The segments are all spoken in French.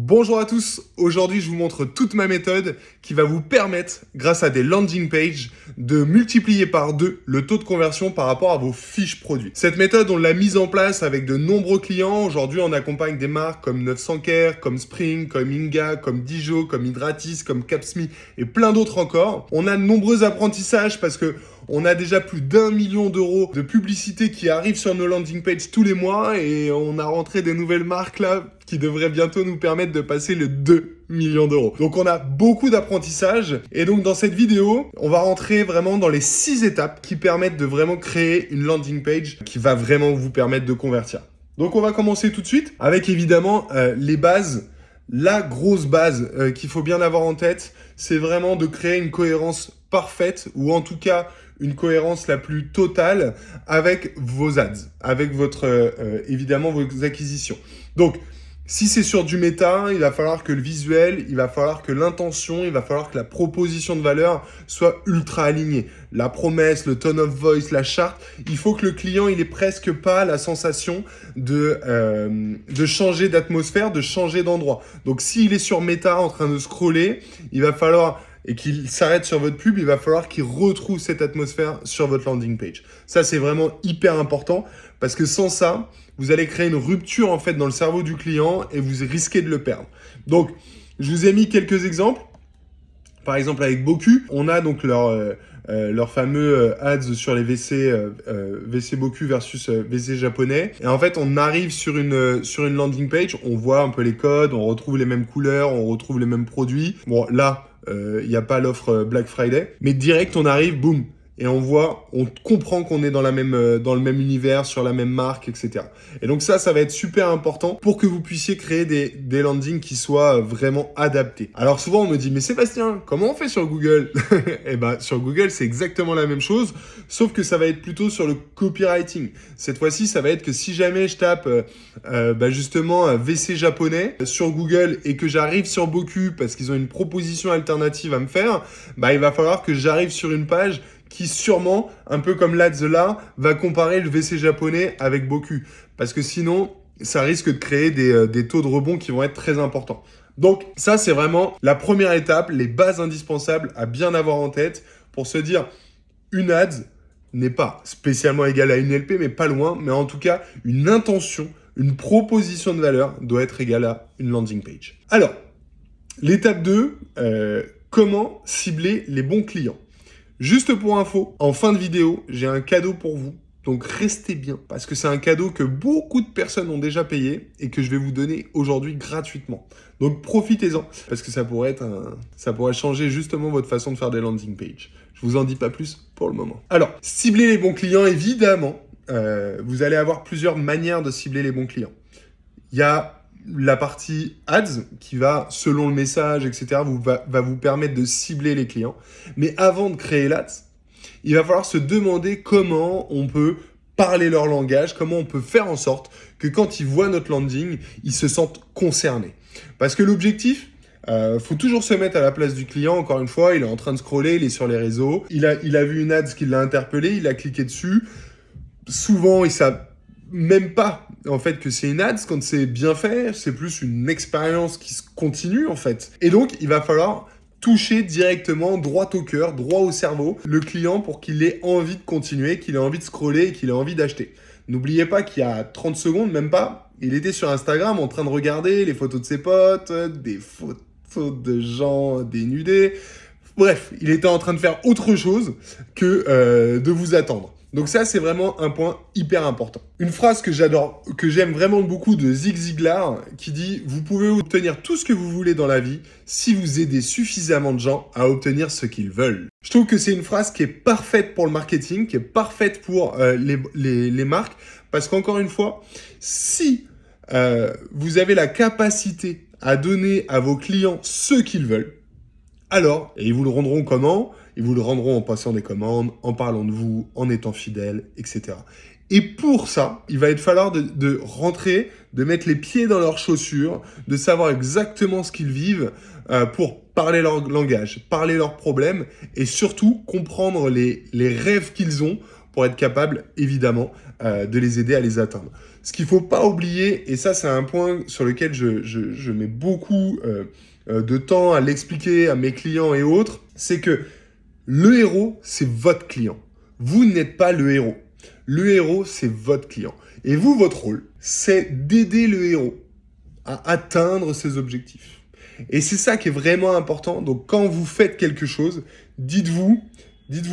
Bonjour à tous, aujourd'hui je vous montre toute ma méthode qui va vous permettre, grâce à des landing pages, de multiplier par 2 le taux de conversion par rapport à vos fiches produits. Cette méthode, on l'a mise en place avec de nombreux clients. Aujourd'hui, on accompagne des marques comme 900 Care, comme Spring, comme Inga, comme Dijo, comme Hydratis, comme Capsme et plein d'autres encore. On a de nombreux apprentissages parce que on a déjà plus d'1 million d'euros de publicité qui arrivent sur nos landing pages tous les mois et on a rentré des nouvelles marques là qui devraient bientôt nous permettre de passer le 2 millions d'euros. Donc on a beaucoup d'apprentissage et donc dans cette vidéo, on va rentrer vraiment dans les 6 étapes qui permettent de vraiment créer une landing page qui va vraiment vous permettre de convertir. Donc on va commencer tout de suite avec évidemment les bases. La grosse base qu'il faut bien avoir en tête, c'est vraiment de créer une cohérence parfaite ou en tout cas une cohérence la plus totale avec vos ads, avec votre évidemment vos acquisitions. Donc si c'est sur du méta, il va falloir que le visuel, il va falloir que l'intention, il va falloir que la proposition de valeur soit ultra alignée. La promesse, le tone of voice, la charte, il faut que le client, il ait presque pas la sensation de changer d'atmosphère, de changer d'endroit. Donc s'il est sur méta en train de scroller, il va falloir et qu'il s'arrête sur votre pub, il va falloir qu'il retrouve cette atmosphère sur votre landing page. Ça, c'est vraiment hyper important parce que sans ça, vous allez créer une rupture en fait dans le cerveau du client et vous risquez de le perdre. Donc, je vous ai mis quelques exemples. Par exemple, avec Boku, on a donc leur fameux ads sur les WC Boku versus WC japonais. Et en fait, on arrive sur une landing page, on voit un peu les codes, on retrouve les mêmes couleurs, on retrouve les mêmes produits. Bon, là, il n'y a pas l'offre Black Friday, mais direct, on arrive, boum. Et on comprend qu'on est dans le même univers, sur la même marque, etc. Et donc ça va être super important pour que vous puissiez créer des landings qui soient vraiment adaptés. Alors souvent on me dit, mais Sébastien, comment on fait sur Google? Eh ben sur Google c'est exactement la même chose, sauf que ça va être plutôt sur le copywriting. Cette fois-ci, ça va être que si jamais je tape justement WC japonais sur Google et que j'arrive sur Boku parce qu'ils ont une proposition alternative à me faire, il va falloir que j'arrive sur une page qui sûrement, un peu comme l'Ads là, va comparer le WC japonais avec Boku. Parce que sinon, ça risque de créer des taux de rebond qui vont être très importants. Donc ça, c'est vraiment la première étape, les bases indispensables à bien avoir en tête pour se dire une Ads n'est pas spécialement égale à une LP, mais pas loin. Mais en tout cas, une intention, une proposition de valeur doit être égale à une landing page. Alors, l'étape 2, comment cibler les bons clients? Juste pour info, en fin de vidéo, j'ai un cadeau pour vous. Donc restez bien parce que c'est un cadeau que beaucoup de personnes ont déjà payé et que je vais vous donner aujourd'hui gratuitement. Donc profitez-en parce que ça pourrait changer justement votre façon de faire des landing pages. Je vous en dis pas plus pour le moment. Alors, cibler les bons clients, évidemment, vous allez avoir plusieurs manières de cibler les bons clients. Il y a la partie ads qui va, selon le message, etc., va vous permettre de cibler les clients. Mais avant de créer l'ads, il va falloir se demander comment on peut parler leur langage, comment on peut faire en sorte que quand ils voient notre landing, ils se sentent concernés. Parce que l'objectif, faut toujours se mettre à la place du client. Encore une fois, il est en train de scroller, il est sur les réseaux, il a vu une ads qui l'a interpellé, il a cliqué dessus. Souvent, il savent même pas en fait que c'est une ads quand c'est bien fait, c'est plus une expérience qui se continue en fait. Et donc il va falloir toucher directement droit au cœur, droit au cerveau, le client pour qu'il ait envie de continuer, qu'il ait envie de scroller et qu'il ait envie d'acheter. N'oubliez pas qu'il y a 30 secondes, même pas, il était sur Instagram en train de regarder les photos de ses potes, des photos de gens dénudés. Bref, il était en train de faire autre chose que de vous attendre. Donc ça, c'est vraiment un point hyper important. Une phrase que j'adore, que j'aime vraiment beaucoup de Zig Ziglar, qui dit « Vous pouvez obtenir tout ce que vous voulez dans la vie si vous aidez suffisamment de gens à obtenir ce qu'ils veulent. » Je trouve que c'est une phrase qui est parfaite pour le marketing, qui est parfaite pour les marques, parce qu'encore une fois, si vous avez la capacité à donner à vos clients ce qu'ils veulent, alors, et ils vous le rendront comment ? Ils vous le rendront en passant des commandes, en parlant de vous, en étant fidèle, etc. Et pour ça, il va falloir de rentrer, de mettre les pieds dans leurs chaussures, de savoir exactement ce qu'ils vivent pour parler leur langage, parler leurs problèmes et surtout comprendre les rêves qu'ils ont pour être capable, évidemment, de les aider à les atteindre. ce qu'il faut pas oublier, et ça c'est un point sur lequel je mets beaucoup de temps à l'expliquer à mes clients et autres, c'est que le héros, c'est votre client. Vous n'êtes pas le héros. Le héros, c'est votre client. Et vous, votre rôle, c'est d'aider le héros à atteindre ses objectifs. Et c'est ça qui est vraiment important. Donc, quand vous faites quelque chose, dites-vous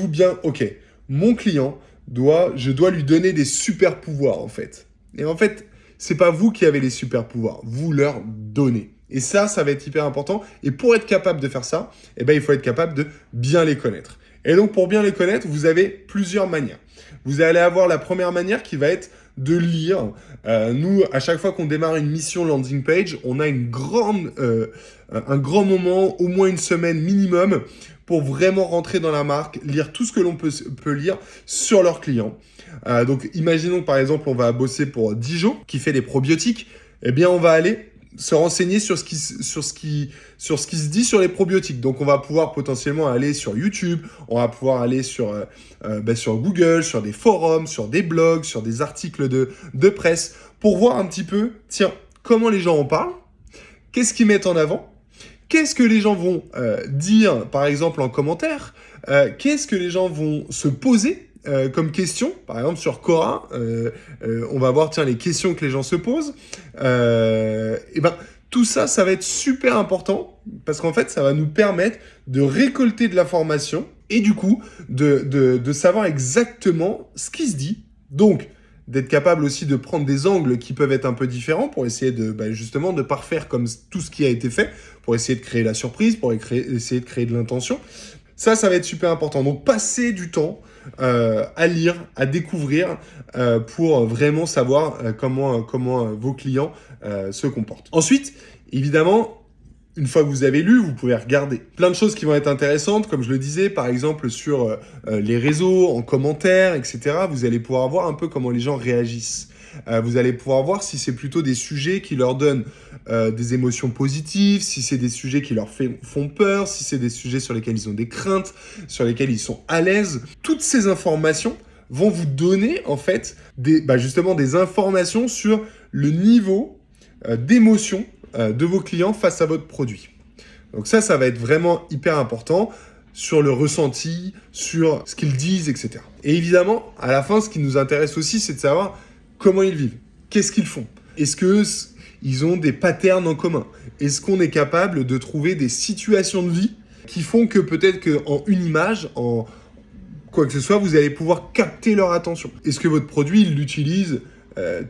bien, ok, mon client je dois lui donner des super pouvoirs, en fait. Et en fait, c'est pas vous qui avez les super pouvoirs. Vous leur donnez. Et ça va être hyper important. Et pour être capable de faire ça, eh ben, il faut être capable de bien les connaître. Et donc, pour bien les connaître, vous avez plusieurs manières. Vous allez avoir la première manière qui va être de lire. Nous, à chaque fois qu'on démarre une mission landing page, on a un grand moment, au moins une semaine minimum, pour vraiment rentrer dans la marque, lire tout ce que l'on peut lire sur leurs clients. Donc, imaginons par exemple, on va bosser pour Dijon, qui fait des probiotiques. Eh bien, on va aller se renseigner sur ce qui se dit sur les probiotiques. Donc, on va pouvoir potentiellement aller sur YouTube, on va pouvoir aller sur Google, sur des forums, sur des blogs, sur des articles de presse, pour voir un petit peu, tiens, comment les gens en parlent, qu'est-ce qu'ils mettent en avant, qu'est-ce que les gens vont dire, par exemple, en commentaire, qu'est-ce que les gens vont se poser comme question, par exemple sur Quora, on va voir les questions que les gens se posent. Tout ça va être super important parce qu'en fait, ça va nous permettre de récolter de l'information et du coup, de savoir exactement ce qui se dit. Donc, d'être capable aussi de prendre des angles qui peuvent être un peu différents pour essayer justement de parfaire comme tout ce qui a été fait, pour essayer de créer la surprise, pour essayer de créer de l'intention. Ça va être super important. Donc, passez du temps à lire, à découvrir pour vraiment savoir comment vos clients se comportent. Ensuite, évidemment, une fois que vous avez lu, vous pouvez regarder plein de choses qui vont être intéressantes, comme je le disais, par exemple sur les réseaux, en commentaire, etc. Vous allez pouvoir voir un peu comment les gens réagissent. Vous allez pouvoir voir si c'est plutôt des sujets qui leur donnent des émotions positives, si c'est des sujets qui leur font peur, si c'est des sujets sur lesquels ils ont des craintes, sur lesquels ils sont à l'aise. Toutes ces informations vont vous donner en fait justement des informations sur le niveau d'émotion de vos clients face à votre produit. Donc ça va être vraiment hyper important sur le ressenti, sur ce qu'ils disent, etc. Et évidemment, à la fin, ce qui nous intéresse aussi, c'est de savoir comment ils vivent, qu'est-ce qu'ils font. Est-ce qu'ils ont des patterns en commun? Est-ce qu'on est capable de trouver des situations de vie qui font que peut-être qu'en une image, en quoi que ce soit, vous allez pouvoir capter leur attention? Est-ce que votre produit, ils l'utilisent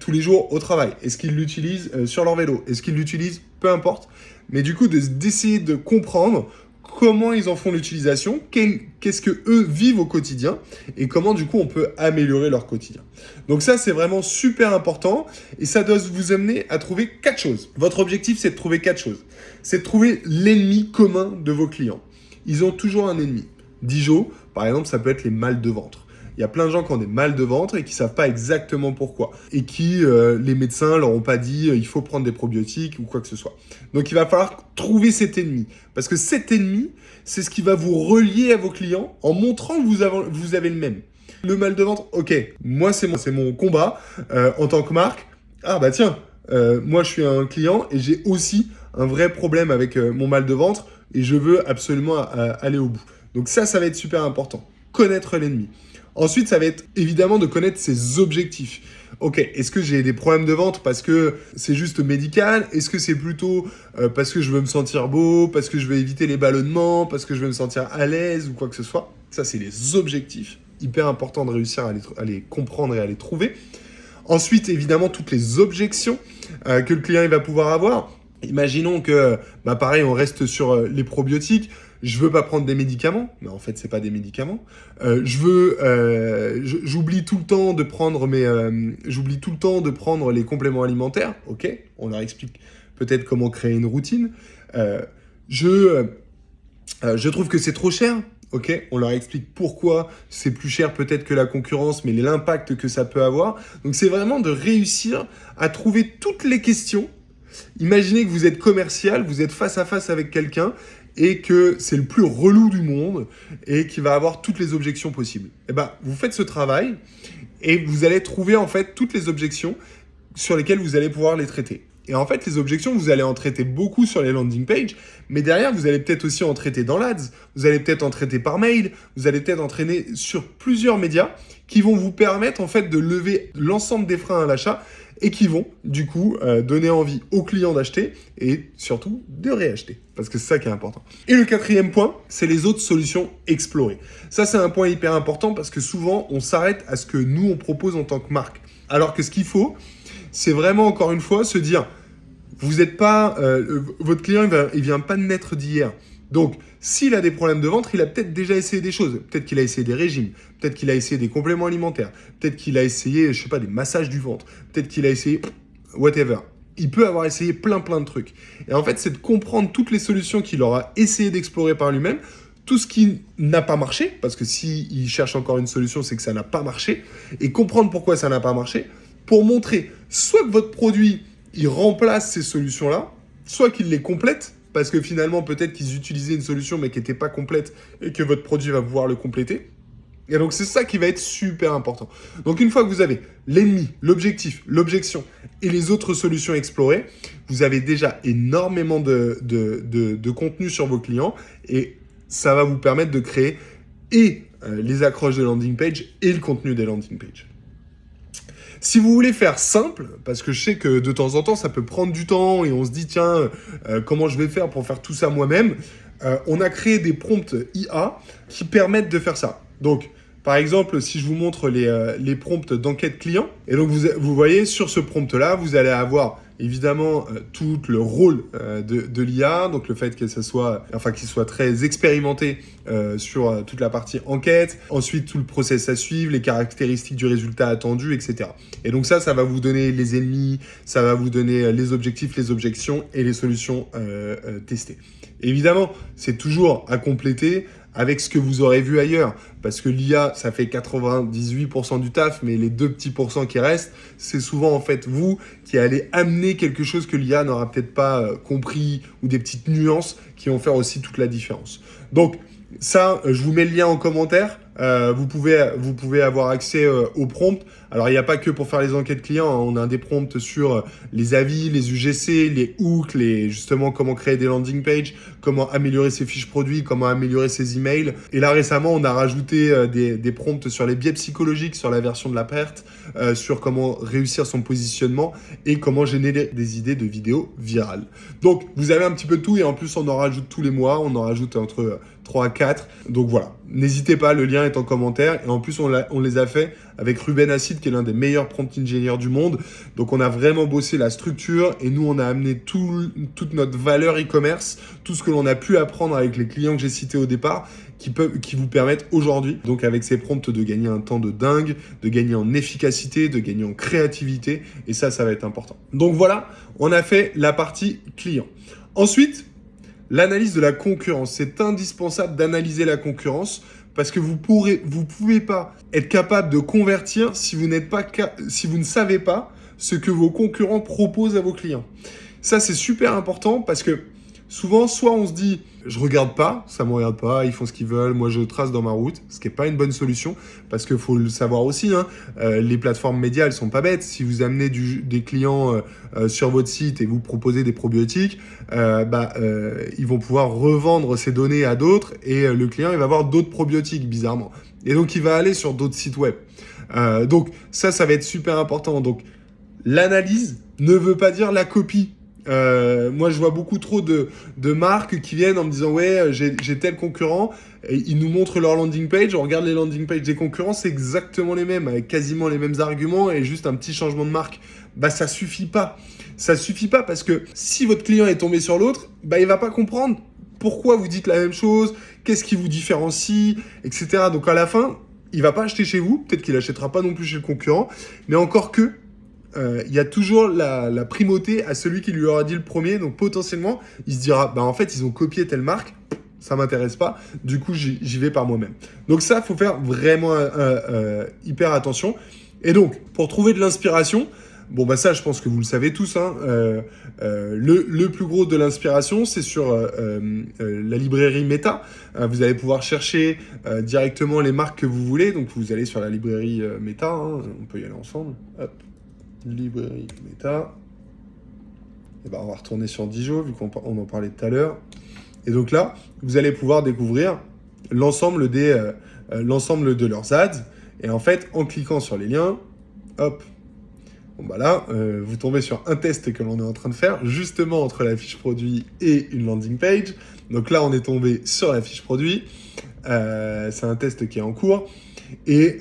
tous les jours au travail? Est-ce qu'ils l'utilisent sur leur vélo? Est-ce qu'ils l'utilisent? Peu importe. Mais du coup, d'essayer de comprendre comment ils en font l'utilisation, qu'est-ce que eux vivent au quotidien et comment du coup on peut améliorer leur quotidien. Donc ça, c'est vraiment super important et ça doit vous amener à trouver 4 choses. Votre objectif, c'est de trouver 4 choses. C'est de trouver l'ennemi commun de vos clients. Ils ont toujours un ennemi. Dijon, par exemple, ça peut être les mal de ventre. Il y a plein de gens qui ont des mal de ventre et qui ne savent pas exactement pourquoi. Et qui, les médecins leur ont pas dit il faut prendre des probiotiques ou quoi que ce soit. Donc il va falloir trouver cet ennemi. Parce que cet ennemi, c'est ce qui va vous relier à vos clients en montrant que vous avez le même. Le mal de ventre, ok, moi c'est mon combat en tant que marque. Ah bah tiens, moi je suis un client et j'ai aussi un vrai problème avec mon mal de ventre et je veux absolument aller au bout. Donc ça va être super important. Connaître l'ennemi. Ensuite, ça va être évidemment de connaître ses objectifs. Ok, est-ce que j'ai des problèmes de ventre parce que c'est juste médical? Est-ce que c'est plutôt parce que je veux me sentir beau, parce que je veux éviter les ballonnements, parce que je veux me sentir à l'aise ou quoi que ce soit? Ça, c'est les objectifs. Hyper important de réussir à les comprendre et à les trouver. Ensuite, évidemment, toutes les objections que le client il va pouvoir avoir. Imaginons que, pareil, on reste sur les probiotiques. Je veux pas prendre des médicaments, mais en fait c'est pas des médicaments. J'oublie tout le temps de prendre les compléments alimentaires. Ok, on leur explique peut-être comment créer une routine. Je trouve que c'est trop cher. Ok, on leur explique pourquoi c'est plus cher peut-être que la concurrence, mais l'impact que ça peut avoir. Donc c'est vraiment de réussir à trouver toutes les questions. Imaginez que vous êtes commercial, vous êtes face à face avec quelqu'un et que c'est le plus relou du monde et qui va avoir toutes les objections possibles. Vous faites ce travail et vous allez trouver en fait toutes les objections sur lesquelles vous allez pouvoir les traiter. Et en fait, les objections, vous allez en traiter beaucoup sur les landing pages, mais derrière, vous allez peut-être aussi en traiter dans l'Ads, vous allez peut-être en traiter par mail, vous allez peut-être en traiter sur plusieurs médias qui vont vous permettre en fait de lever l'ensemble des freins à l'achat et qui vont du coup donner envie aux clients d'acheter et surtout de réacheter, parce que c'est ça qui est important. Et le quatrième point, c'est les autres solutions explorées. Ça, c'est un point hyper important parce que souvent, on s'arrête à ce que nous, on propose en tant que marque. Alors que ce qu'il faut, c'est vraiment, encore une fois, se dire, vous n'êtes pas, votre client, il vient pas de naître d'hier. Donc, s'il a des problèmes de ventre, il a peut-être déjà essayé des choses. Peut-être qu'il a essayé des régimes, peut-être qu'il a essayé des compléments alimentaires, peut-être qu'il a essayé, je sais pas, des massages du ventre, peut-être qu'il a essayé whatever. Il peut avoir essayé plein de trucs. Et en fait, c'est de comprendre toutes les solutions qu'il aura essayé d'explorer par lui-même, tout ce qui n'a pas marché, parce que s'il cherche encore une solution, c'est que ça n'a pas marché, et comprendre pourquoi ça n'a pas marché, pour montrer soit que votre produit, il remplace ces solutions-là, soit qu'il les complète, parce que finalement, peut-être qu'ils utilisaient une solution mais qui n'était pas complète et que votre produit va pouvoir le compléter. Et donc, c'est ça qui va être super important. Donc, une fois que vous avez l'ennemi, l'objectif, l'objection et les autres solutions explorées, vous avez déjà énormément de contenu sur vos clients et ça va vous permettre de créer et les accroches de landing page et le contenu des landing pages. Si vous voulez faire simple, parce que je sais que de temps en temps, ça peut prendre du temps et on se dit, tiens, comment je vais faire pour faire tout ça moi-même, on a créé des prompts IA qui permettent de faire ça. Donc, par exemple, si je vous montre les prompts d'enquête client, et donc vous voyez, sur ce prompt-là, vous allez avoir évidemment tout le rôle de l'IA, donc le fait que ça soit, qu'il soit très expérimenté sur toute la partie enquête, ensuite tout le process à suivre, les caractéristiques du résultat attendu, etc. Et donc ça va vous donner les ennemis, ça va vous donner les objectifs, les objections et les solutions testées. Évidemment, c'est toujours à compléter avec ce que vous aurez vu ailleurs. Parce que l'IA, ça fait 98% du taf, mais les 2 petits pourcents qui restent, c'est souvent en fait vous qui allez amener quelque chose que l'IA n'aura peut-être pas compris ou des petites nuances qui vont faire aussi toute la différence. Donc ça, je vous mets le lien en commentaire. Vous pouvez avoir accès aux prompts. Alors, il n'y a pas que pour faire les enquêtes clients. Hein. On a des prompts sur les avis, les UGC, les hooks, justement comment créer des landing pages, comment améliorer ses fiches produits, comment améliorer ses emails. Et là, récemment, on a rajouté des prompts sur les biais psychologiques, sur la version de la perte, sur comment réussir son positionnement et comment générer des idées de vidéos virales. Donc, vous avez un petit peu de tout et en plus, on en rajoute tous les mois. On en rajoute entre 3 à 4. Donc voilà, n'hésitez pas, le lien est en commentaire. Et en plus, on les a fait avec Ruben Acid, qui est l'un des meilleurs prompt engineers du monde. Donc on a vraiment bossé la structure et nous, on a amené toute notre valeur e-commerce, tout ce que l'on a pu apprendre avec les clients que j'ai cités au départ, qui vous permettent aujourd'hui, donc avec ces prompts, de gagner un temps de dingue, de gagner en efficacité, de gagner en créativité. Et ça va être important. Donc voilà, on a fait la partie client. Ensuite, l'analyse de la concurrence. C'est indispensable d'analyser la concurrence parce que vous pouvez pas être capable de convertir si vous ne savez pas ce que vos concurrents proposent à vos clients. Ça, c'est super important parce que souvent, soit on se dit, je regarde pas, ça me regarde pas, ils font ce qu'ils veulent, moi je trace dans ma route, ce qui est pas une bonne solution, parce qu'il faut le savoir aussi, hein, les plateformes médias, elles sont pas bêtes. Si vous amenez des clients sur votre site et vous proposez des probiotiques, ils vont pouvoir revendre ces données à d'autres et le client, il va avoir d'autres probiotiques, bizarrement. Et donc, il va aller sur d'autres sites web. Donc, ça va être super important. Donc, l'analyse ne veut pas dire la copie. Moi, je vois beaucoup trop de marques qui viennent en me disant ouais, j'ai tel concurrent, et ils nous montrent leur landing page, on regarde les landing pages des concurrents, c'est exactement les mêmes, avec quasiment les mêmes arguments et juste un petit changement de marque. Ça suffit pas. Ça suffit pas parce que si votre client est tombé sur l'autre, il va pas comprendre pourquoi vous dites la même chose, qu'est-ce qui vous différencie, etc. Donc à la fin, il va pas acheter chez vous, peut-être qu'il achètera pas non plus chez le concurrent, mais encore que il y a toujours la primauté à celui qui lui aura dit le premier. Donc potentiellement, il se dira, en fait, ils ont copié telle marque, ça m'intéresse pas, du coup, j'y vais par moi-même. Donc ça, faut faire vraiment hyper attention. Et donc, pour trouver de l'inspiration, ça, je pense que vous le savez tous, hein, le plus gros de l'inspiration, c'est sur la librairie Meta. Vous allez pouvoir chercher directement les marques que vous voulez. Donc, vous allez sur la librairie Meta, hein, on peut y aller ensemble. Hop. librairie méta. Et ben, on va retourner sur Dijo, vu qu'on en parlait tout à l'heure. Et donc là, vous allez pouvoir découvrir l'ensemble de leurs ads. Et en fait, en cliquant sur les liens, hop, bon bah là, vous tombez sur un test que l'on est en train de faire, justement entre la fiche produit et une landing page. Donc là, on est tombé sur la fiche produit. C'est un test qui est en cours. Et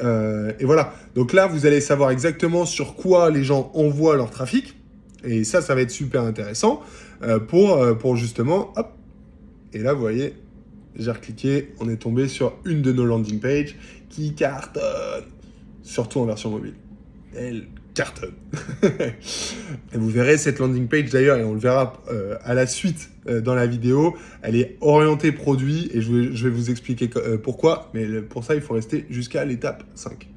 voilà. Donc là, vous allez savoir exactement sur quoi les gens envoient leur trafic. Et ça va être super intéressant pour justement... Hop. Et là, vous voyez, j'ai recliqué. On est tombé sur une de nos landing pages qui cartonne. Surtout en version mobile. Elle cartonne. Et vous verrez cette landing page d'ailleurs, et on le verra à la suite dans la vidéo, elle est orientée produit, et je vais vous expliquer pourquoi, mais pour ça, il faut rester jusqu'à l'étape 5.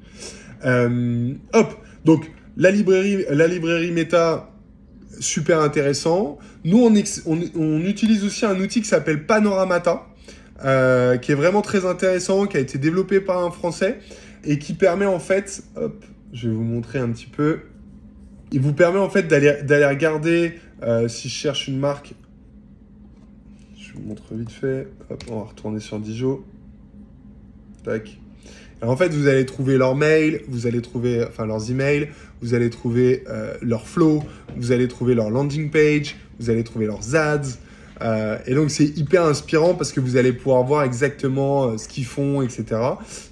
Hop, donc la librairie méta, super intéressant. Nous, on utilise aussi un outil qui s'appelle Panoramata, qui est vraiment très intéressant, qui a été développé par un Français, et qui permet en fait, hop, je vais vous montrer un petit peu. Il vous permet en fait d'aller regarder, si je cherche une marque, je vous montre vite fait, hop, on va retourner sur Dijo. Tac. Alors en fait, vous allez trouver leurs mails, vous allez trouver, enfin leurs emails, vous allez trouver leur flow, vous allez trouver leur landing page, vous allez trouver leurs ads. Et donc c'est hyper inspirant parce que vous allez pouvoir voir exactement ce qu'ils font, etc.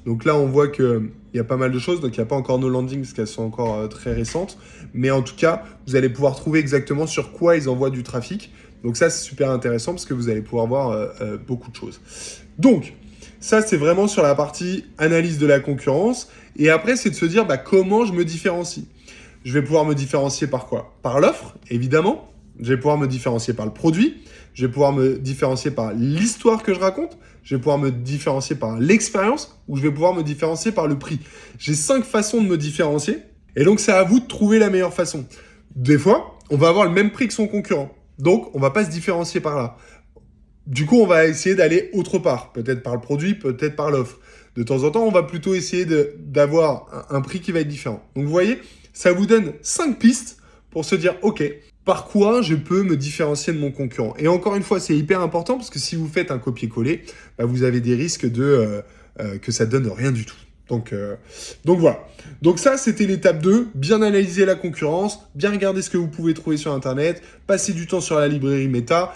Donc là, on voit qu'il y a pas mal de choses. Donc il n'y a pas encore nos landings parce qu'elles sont encore très récentes. Mais en tout cas, vous allez pouvoir trouver exactement sur quoi ils envoient du trafic. Donc ça, c'est super intéressant parce que vous allez pouvoir voir beaucoup de choses. Donc, ça, c'est vraiment sur la partie analyse de la concurrence. Et après, c'est de se dire comment je me différencie. Je vais pouvoir me différencier par quoi? Par l'offre, évidemment. Je vais pouvoir me différencier par le produit. Je vais pouvoir me différencier par l'histoire que je raconte. Je vais pouvoir me différencier par l'expérience ou je vais pouvoir me différencier par le prix. J'ai 5 façons de me différencier. Et donc, c'est à vous de trouver la meilleure façon. Des fois, on va avoir le même prix que son concurrent. Donc, on ne va pas se différencier par là. Du coup, on va essayer d'aller autre part. Peut-être par le produit, peut-être par l'offre. De temps en temps, on va plutôt essayer d'avoir un prix qui va être différent. Donc, vous voyez, ça vous donne 5 pistes pour se dire, OK, par quoi je peux me différencier de mon concurrent? Et encore une fois, c'est hyper important parce que si vous faites un copier-coller, vous avez des risques que ça donne rien du tout. Donc voilà. Donc ça, c'était l'étape 2. Bien analyser la concurrence, bien regarder ce que vous pouvez trouver sur Internet, passer du temps sur la librairie méta.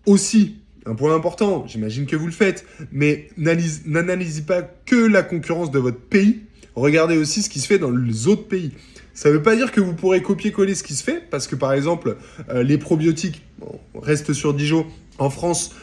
Aussi, un point important, j'imagine que vous le faites, mais n'analysez pas que la concurrence de votre pays. Regardez aussi ce qui se fait dans les autres pays. Ça ne veut pas dire que vous pourrez copier-coller ce qui se fait, parce que par exemple, les probiotiques, on reste sur Dijon, en France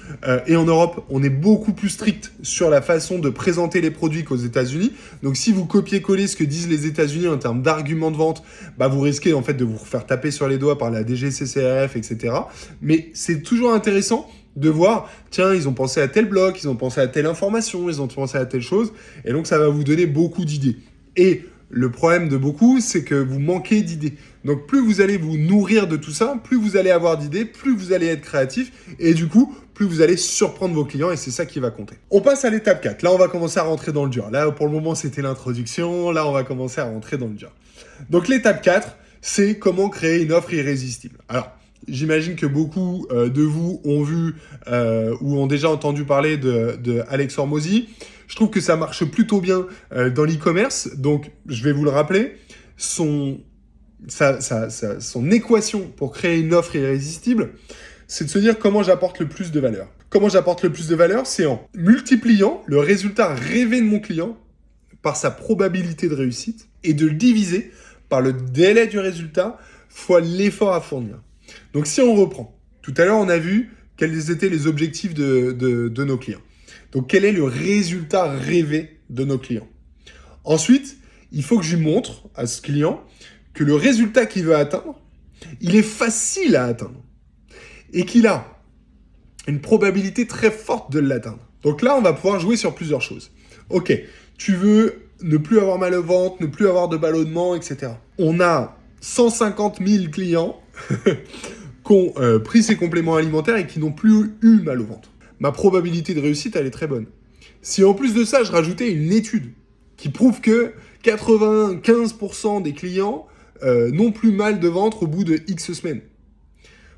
et en Europe, on est beaucoup plus strict sur la façon de présenter les produits qu'aux États-Unis. Donc si vous copiez-collez ce que disent les États-Unis en termes d'arguments de vente, vous risquez en fait de vous faire taper sur les doigts par la DGCCRF, etc. Mais c'est toujours intéressant de voir, tiens, ils ont pensé à tel bloc, ils ont pensé à telle information, ils ont pensé à telle chose, et donc ça va vous donner beaucoup d'idées. Et le problème de beaucoup, c'est que vous manquez d'idées. Donc plus vous allez vous nourrir de tout ça, plus vous allez avoir d'idées, plus vous allez être créatif, et du coup, plus vous allez surprendre vos clients, et c'est ça qui va compter. On passe à l'étape 4. Là, on va commencer à rentrer dans le dur. Là, pour le moment, c'était l'introduction. Là, on va commencer à rentrer dans le dur. Donc l'étape 4, c'est comment créer une offre irrésistible. Alors, j'imagine que beaucoup de vous ont vu ou ont déjà entendu parler de Alex Hormozy. Je trouve que ça marche plutôt bien dans l'e-commerce. Donc, je vais vous le rappeler. Son équation pour créer une offre irrésistible, c'est de se dire comment j'apporte le plus de valeur. Comment j'apporte le plus de valeur? C'est en multipliant le résultat rêvé de mon client par sa probabilité de réussite et de le diviser par le délai du résultat fois l'effort à fournir. Donc, si on reprend, tout à l'heure, on a vu quels étaient les objectifs de nos clients. Donc, quel est le résultat rêvé de nos clients? Ensuite, il faut que je lui montre à ce client que le résultat qu'il veut atteindre, il est facile à atteindre et qu'il a une probabilité très forte de l'atteindre. Donc là, on va pouvoir jouer sur plusieurs choses. Ok, tu veux ne plus avoir mal au ventre, ne plus avoir de ballonnement, etc. On a 150 000 clients qui ont pris ces compléments alimentaires et qui n'ont plus eu mal au ventre. Ma probabilité de réussite, elle est très bonne. Si en plus de ça, je rajoutais une étude qui prouve que 95% des clients non plus mal de ventre au bout de X semaines.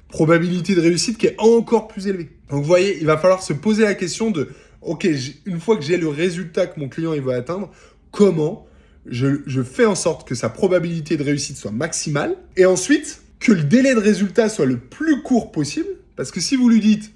Probabilité de réussite qui est encore plus élevée. Donc vous voyez, il va falloir se poser la question de, ok, une fois que j'ai le résultat que mon client il veut atteindre, comment je fais en sorte que sa probabilité de réussite soit maximale, et ensuite que le délai de résultat soit le plus court possible, parce que si vous lui dites,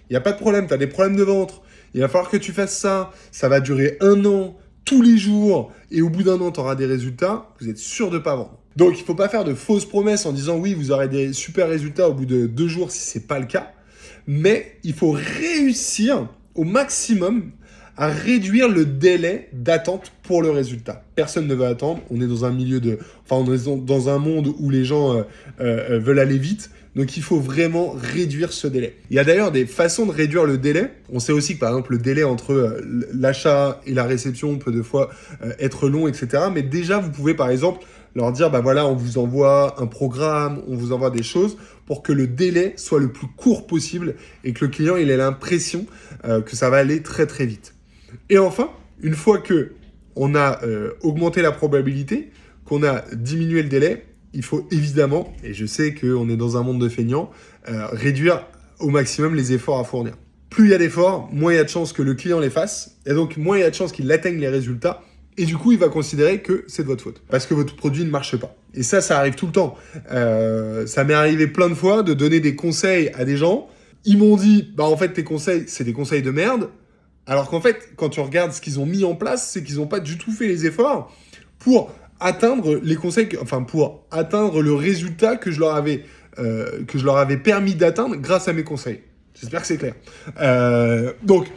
il n'y a pas de problème, tu as des problèmes de ventre, il va falloir que tu fasses ça, ça va durer 1 an, tous les jours, et au bout d'1 an, tu auras des résultats, vous êtes sûr de ne pas vendre. Donc, il ne faut pas faire de fausses promesses en disant oui, vous aurez des super résultats au bout de 2 jours si ce n'est pas le cas, mais il faut réussir au maximum à réduire le délai d'attente pour le résultat. Personne ne veut attendre, on est dans un milieu on est dans un monde où les gens veulent aller vite, donc il faut vraiment réduire ce délai. Il y a d'ailleurs des façons de réduire le délai. On sait aussi que par exemple le délai entre l'achat et la réception peut des fois être long, etc. Mais déjà vous pouvez par exemple leur dire, bah voilà, on vous envoie un programme, on vous envoie des choses pour que le délai soit le plus court possible et que le client il ait l'impression que ça va aller très très vite. Et enfin, une fois que on a augmenté la probabilité, qu'on a diminué le délai, il faut évidemment, et je sais qu'on est dans un monde de feignants, réduire au maximum les efforts à fournir. Plus il y a d'efforts, moins il y a de chances que le client les fasse, et donc moins il y a de chances qu'il atteigne les résultats, et du coup il va considérer que c'est de votre faute, parce que votre produit ne marche pas. Et ça arrive tout le temps. Ça m'est arrivé plein de fois de donner des conseils à des gens, ils m'ont dit, bah en fait tes conseils, c'est des conseils de merde, alors qu'en fait, quand tu regardes ce qu'ils ont mis en place, c'est qu'ils n'ont pas du tout fait les efforts pour atteindre les conseils, pour atteindre le résultat que je leur avais permis d'atteindre grâce à mes conseils. J'espère que c'est clair. Donc,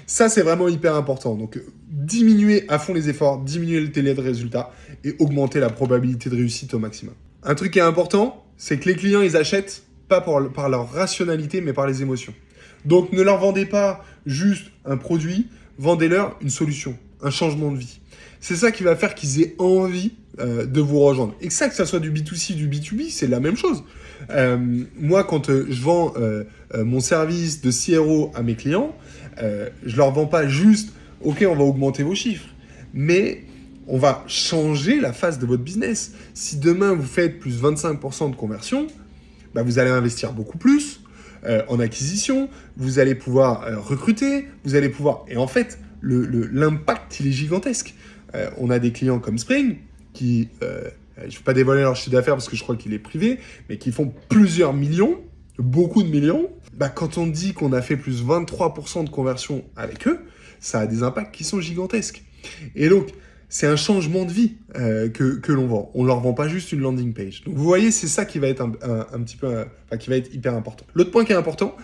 ça, c'est vraiment hyper important. Donc, diminuer à fond les efforts, diminuer le délai de résultat et augmenter la probabilité de réussite au maximum. Un truc qui est important, c'est que les clients, ils achètent pas par leur rationalité, mais par les émotions. Donc, ne leur vendez pas juste un produit, vendez-leur une solution, un changement de vie. C'est ça qui va faire qu'ils aient envie de vous rejoindre. Et que ça soit du B2C, du B2B, c'est la même chose. Moi, quand je vends mon service de CRO à mes clients, je leur vends pas juste « Ok, on va augmenter vos chiffres », mais on va changer la face de votre business. Si demain, vous faites plus 25% de conversion, bah, vous allez investir beaucoup plus en acquisition, vous allez pouvoir recruter, vous allez pouvoir... Et en fait, l'impact, il est gigantesque. On a des clients comme Spring qui, je ne vais pas dévoiler leur chiffre d'affaires parce que je crois qu'il est privé, mais qui font plusieurs millions, beaucoup de millions. Bah, quand on dit qu'on a fait plus 23% de conversion avec eux, ça a des impacts qui sont gigantesques. Et donc, c'est un changement de vie que l'on vend. On ne leur vend pas juste une landing page. Donc vous voyez, c'est ça qui va être un petit peu, qui va être hyper important. L'autre point qui est important,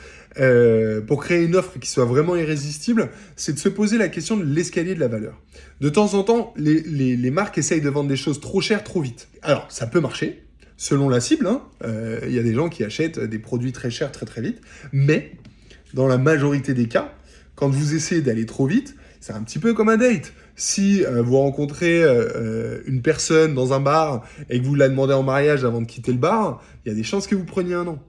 pour créer une offre qui soit vraiment irrésistible, c'est de se poser la question de l'escalier de la valeur. De temps en temps, les marques essayent de vendre des choses trop chères, trop vite. Alors, ça peut marcher, selon la cible. Y a des gens qui achètent des produits très chers, très très vite. Mais, dans la majorité des cas, quand vous essayez d'aller trop vite, c'est un petit peu comme un date. Si vous rencontrez une personne dans un bar et que vous la demandez en mariage avant de quitter le bar, il y a des chances que vous preniez un an.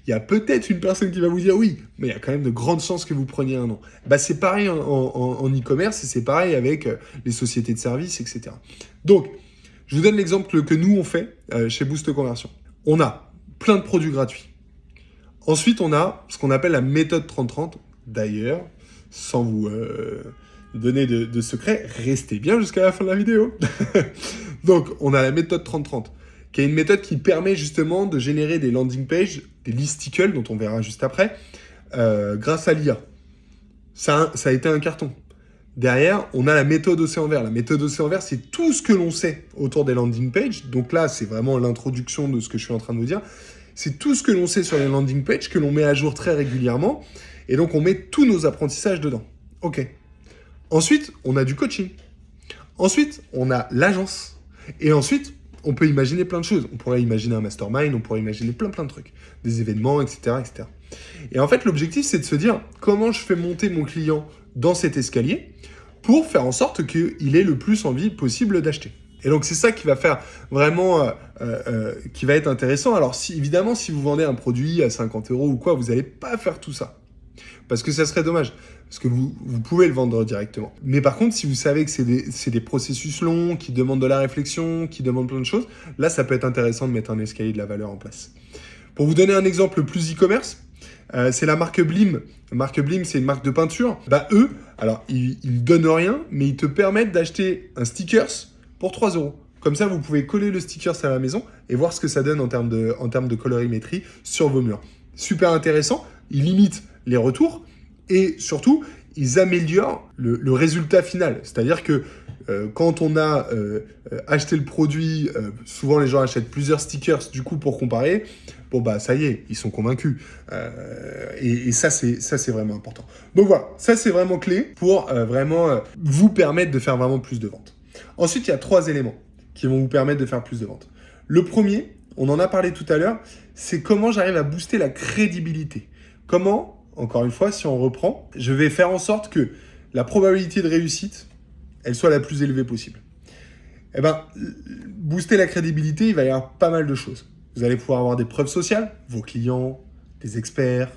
Il y a peut-être une personne qui va vous dire oui, mais il y a quand même de grandes chances que vous preniez un an. Bah, c'est pareil en e-commerce et c'est pareil avec les sociétés de services, etc. Donc, je vous donne l'exemple que nous, on fait chez Boost Conversion. On a plein de produits gratuits. Ensuite, on a ce qu'on appelle la méthode 30-30. D'ailleurs, sans vous... donner de secrets, restez bien jusqu'à la fin de la vidéo. Donc, on a la méthode 30-30, qui est une méthode qui permet justement de générer des landing pages, des listicles, dont on verra juste après, grâce à l'IA. Ça a été un carton. Derrière, on a la méthode Océan Vert. La méthode Océan Vert, c'est tout ce que l'on sait autour des landing pages. Donc là, c'est vraiment l'introduction de ce que je suis en train de vous dire. C'est tout ce que l'on sait sur les landing pages, que l'on met à jour très régulièrement. Et donc, on met tous nos apprentissages dedans. OK. Ensuite, on a du coaching. Ensuite, on a l'agence. Et ensuite, on peut imaginer plein de choses. On pourrait imaginer un mastermind, on pourrait imaginer plein de trucs. Des événements, etc., etc. Et en fait, l'objectif, c'est de se dire comment je fais monter mon client dans cet escalier pour faire en sorte qu'il ait le plus envie possible d'acheter. Et donc, c'est ça qui va faire vraiment, qui va être intéressant. Alors, évidemment, si vous vendez un produit à 50 € ou quoi, vous n'allez pas faire tout ça. Parce que ça serait dommage. Parce que vous pouvez le vendre directement. Mais par contre, si vous savez que c'est des processus longs, qui demandent de la réflexion, qui demandent plein de choses, là, ça peut être intéressant de mettre un escalier de la valeur en place. Pour vous donner un exemple plus e-commerce, c'est la marque Blim. La marque Blim, c'est une marque de peinture. Bah eux, alors ils donnent rien, mais ils te permettent d'acheter un stickers pour 3 euros. Comme ça, vous pouvez coller le stickers à la maison et voir ce que ça donne en termes de colorimétrie sur vos murs. Super intéressant, ils limitent les retours et surtout, ils améliorent le résultat final. C'est-à-dire que quand on a acheté le produit, souvent les gens achètent plusieurs stickers du coup pour comparer. Bon bah ça y est, ils sont convaincus. Et ça c'est vraiment important. Donc voilà, ça c'est vraiment clé pour vraiment vous permettre de faire vraiment plus de ventes. Ensuite, il y a 3 éléments qui vont vous permettre de faire plus de ventes. Le premier, on en a parlé tout à l'heure, c'est comment j'arrive à booster la crédibilité. Comment, encore une fois, si on reprend, je vais faire en sorte que la probabilité de réussite, elle soit la plus élevée possible. Eh ben, booster la crédibilité, il va y avoir pas mal de choses. Vous allez pouvoir avoir des preuves sociales, vos clients, des experts,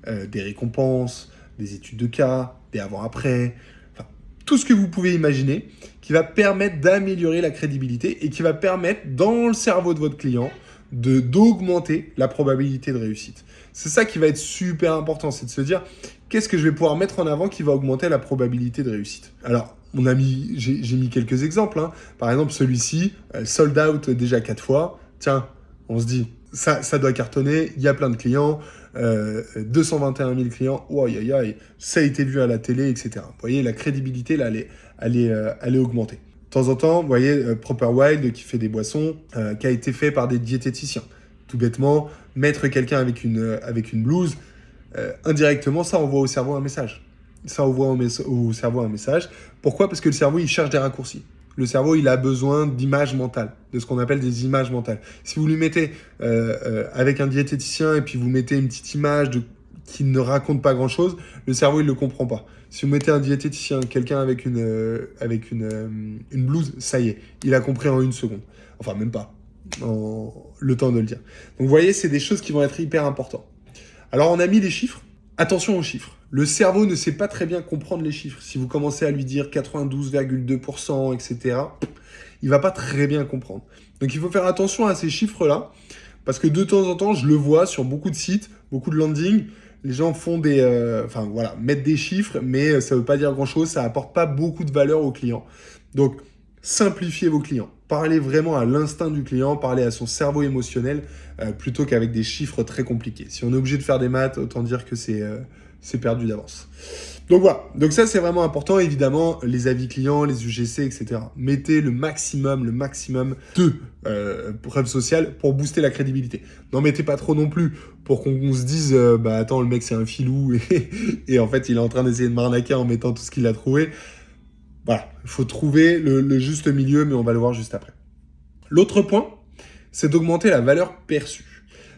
des récompenses, des études de cas, des avant-après, enfin, tout ce que vous pouvez imaginer qui va permettre d'améliorer la crédibilité et qui va permettre dans le cerveau de votre client d'augmenter la probabilité de réussite. C'est ça qui va être super important, c'est de se dire qu'est-ce que je vais pouvoir mettre en avant qui va augmenter la probabilité de réussite. Alors, j'ai mis quelques exemples. Hein. Par exemple, celui-ci, sold out déjà 4 fois. Tiens, on se dit, ça doit cartonner, il y a plein de clients, 221 000 clients, ça a été vu à la télé, etc. Vous voyez, la crédibilité, là, elle est augmentée. De temps en temps, vous voyez, Proper Wild qui fait des boissons, qui a été fait par des diététiciens. Tout bêtement, mettre quelqu'un avec une blouse, indirectement, ça envoie au cerveau un message. Ça envoie au cerveau un message. Pourquoi ? Parce que le cerveau, il cherche des raccourcis. Le cerveau, il a besoin d'images mentales, de ce qu'on appelle des images mentales. Si vous lui mettez avec un diététicien et puis vous mettez une petite image qui ne raconte pas grand-chose, le cerveau, il ne le comprend pas. Si vous mettez un diététicien, quelqu'un avec une blouse, ça y est, il a compris en 1 seconde. Enfin, même pas, le temps de le dire. Donc, vous voyez, c'est des choses qui vont être hyper importantes. Alors, on a mis les chiffres. Attention aux chiffres. Le cerveau ne sait pas très bien comprendre les chiffres. Si vous commencez à lui dire 92,2%, etc., il va pas très bien comprendre. Donc, il faut faire attention à ces chiffres-là, parce que de temps en temps, je le vois sur beaucoup de sites, beaucoup de landings, les gens font mettent des chiffres, mais ça veut pas dire grand-chose, ça apporte pas beaucoup de valeur aux clients. Donc, simplifiez vos clients. Parlez vraiment à l'instinct du client, parlez à son cerveau émotionnel, plutôt qu'avec des chiffres très compliqués. Si on est obligé de faire des maths, autant dire que c'est perdu d'avance. Donc voilà, donc ça c'est vraiment important, évidemment, les avis clients, les UGC, etc. Mettez le maximum de preuves sociales pour booster la crédibilité. N'en mettez pas trop non plus pour qu'on se dise attends, le mec c'est un filou et en fait il est en train d'essayer de m'arnaquer en mettant tout ce qu'il a trouvé. Voilà, il faut trouver le juste milieu, mais on va le voir juste après. L'autre point, c'est d'augmenter la valeur perçue.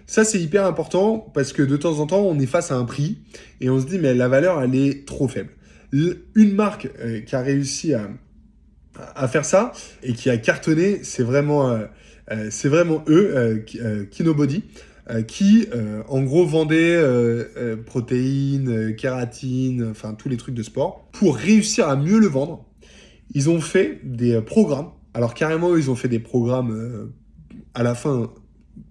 Ça, c'est hyper important parce que de temps en temps, on est face à un prix et on se dit, mais la valeur, elle est trop faible. Une marque qui a réussi à faire ça et qui a cartonné, c'est vraiment eux, Kinobody, qui, en gros, vendait protéines, kératine, enfin, tous les trucs de sport. Pour réussir à mieux le vendre, ils ont fait des programmes. Alors, carrément, ils ont fait des programmes à la fin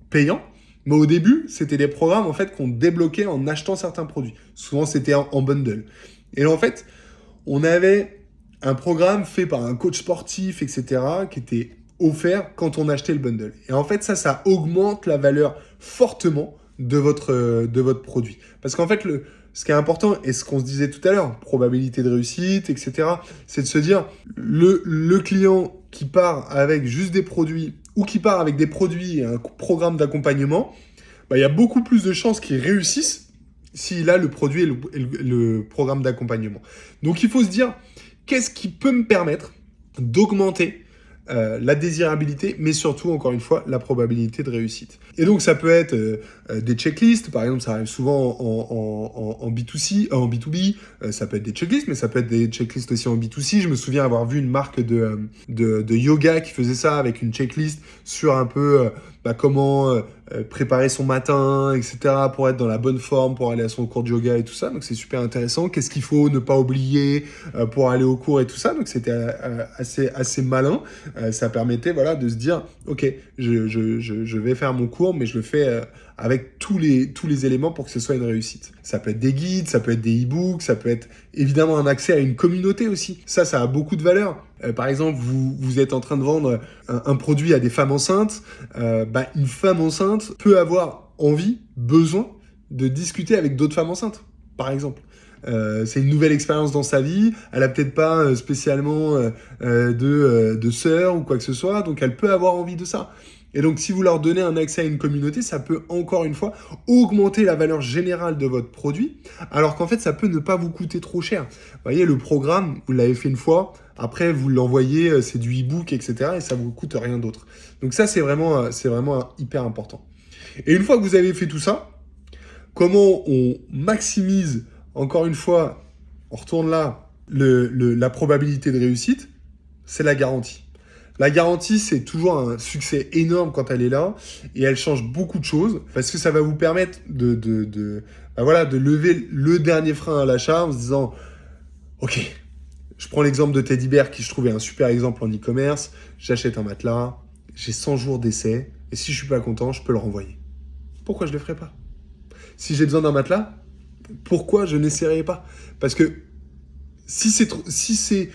payants. Mais au début, c'était des programmes en fait qu'on débloquait en achetant certains produits. Souvent, c'était en bundle. Et en fait, on avait un programme fait par un coach sportif, etc., qui était offert quand on achetait le bundle. Et en fait, ça augmente la valeur fortement de votre produit. Parce qu'en fait, ce qui est important, et ce qu'on se disait tout à l'heure, probabilité de réussite, etc., c'est de se dire, le client qui part avec juste des produits ou qui part avec des produits et un programme d'accompagnement, il y a beaucoup plus de chances qu'il réussisse s'il a le produit et le programme d'accompagnement. Donc, il faut se dire, qu'est-ce qui peut me permettre d'augmenter la désirabilité, mais surtout, encore une fois, la probabilité de réussite. Et donc, ça peut être des checklists. Par exemple, ça arrive souvent en B2C, en B2B. Ça peut être des checklists, mais ça peut être des checklists aussi en B2C. Je me souviens avoir vu une marque de yoga qui faisait ça avec une checklist sur un peu comment préparer son matin, etc. pour être dans la bonne forme, pour aller à son cours de yoga et tout ça. Donc c'est super intéressant. Qu'est-ce qu'il faut ne pas oublier pour aller au cours et tout ça. Donc c'était assez malin. Ça permettait voilà, de se dire, ok, je vais faire mon cours, mais je le fais avec tous les éléments pour que ce soit une réussite. Ça peut être des guides, ça peut être des e-books, ça peut être évidemment un accès à une communauté aussi. Ça a beaucoup de valeur. Par exemple, vous êtes en train de vendre un produit à des femmes enceintes. Une femme enceinte peut avoir envie, besoin de discuter avec d'autres femmes enceintes, par exemple. C'est une nouvelle expérience dans sa vie. Elle a peut-être pas spécialement de sœur ou quoi que ce soit, donc elle peut avoir envie de ça. Et donc, si vous leur donnez un accès à une communauté, ça peut encore une fois augmenter la valeur générale de votre produit, alors qu'en fait, ça peut ne pas vous coûter trop cher. Vous voyez, le programme, vous l'avez fait une fois, après, vous l'envoyez, c'est du e-book, etc., et ça vous coûte rien d'autre. Donc ça, c'est vraiment hyper important. Et une fois que vous avez fait tout ça, comment on maximise, encore une fois, on retourne là, la probabilité de réussite, c'est la garantie. La garantie, c'est toujours un succès énorme quand elle est là, et elle change beaucoup de choses, parce que ça va vous permettre de lever le dernier frein à l'achat en se disant, ok, je prends l'exemple de Teddy Bear, qui je trouvais un super exemple en e-commerce, j'achète un matelas, j'ai 100 jours d'essai, et si je suis pas content, je peux le renvoyer. Pourquoi je le ferais pas? Si j'ai besoin d'un matelas, pourquoi je n'essayerais pas? Parce que si c'est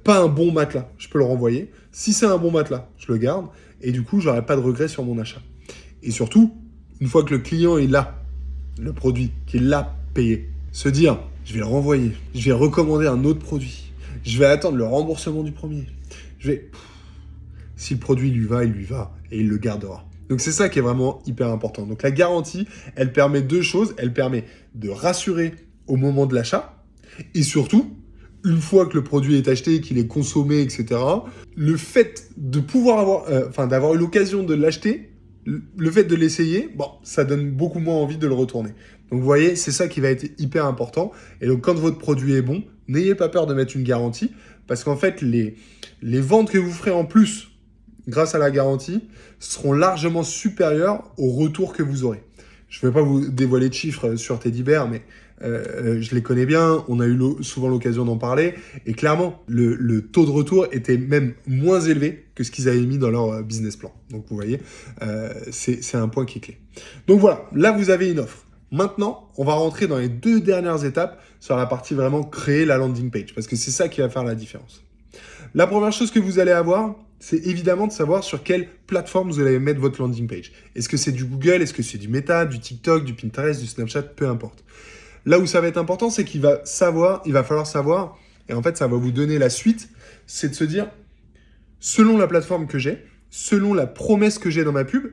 pas un bon matelas, je peux le renvoyer. Si c'est un bon matelas, je le garde. Et du coup, j'aurai pas de regrets sur mon achat. Et surtout, une fois que le client est là, le produit, qu'il l'a payé, se dire, je vais le renvoyer, je vais recommander un autre produit, je vais attendre le remboursement du premier. Si le produit lui va, il lui va et il le gardera. Donc c'est ça qui est vraiment hyper important. Donc la garantie, elle permet deux choses. Elle permet de rassurer au moment de l'achat et surtout, une fois que le produit est acheté, qu'il est consommé, etc., le fait de pouvoir d'avoir eu l'occasion de l'acheter, le fait de l'essayer, ça donne beaucoup moins envie de le retourner. Donc vous voyez, c'est ça qui va être hyper important. Et donc quand votre produit est bon, n'ayez pas peur de mettre une garantie, parce qu'en fait, les ventes que vous ferez en plus grâce à la garantie seront largement supérieures au retour que vous aurez. Je ne vais pas vous dévoiler de chiffres sur Teddy Bear, mais je les connais bien, on a eu souvent l'occasion d'en parler, et clairement, le taux de retour était même moins élevé que ce qu'ils avaient mis dans leur business plan. Donc vous voyez, c'est un point qui est clé. Donc voilà, là vous avez une offre. Maintenant, on va rentrer dans les deux dernières étapes sur la partie vraiment créer la landing page, parce que c'est ça qui va faire la différence. La première chose que vous allez avoir, c'est évidemment de savoir sur quelle plateforme vous allez mettre votre landing page. Est-ce que c'est du Google, est-ce que c'est du Meta, du TikTok, du Pinterest, du Snapchat, peu importe. Là où ça va être important, c'est qu'il va falloir savoir, et en fait ça va vous donner la suite, c'est de se dire, selon la plateforme que j'ai, selon la promesse que j'ai dans ma pub,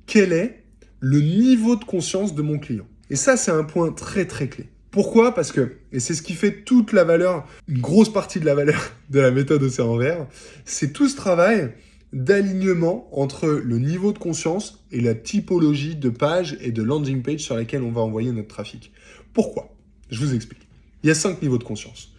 quel est le niveau de conscience de mon client. Et ça, c'est un point très très clé. Pourquoi? Parce que, et c'est ce qui fait toute la valeur, une grosse partie de la valeur de la méthode Océan Vert, c'est tout ce travail d'alignement entre le niveau de conscience et la typologie de page et de landing page sur lesquelles on va envoyer notre trafic. Pourquoi? Je vous explique. Il y a 5 niveaux de conscience.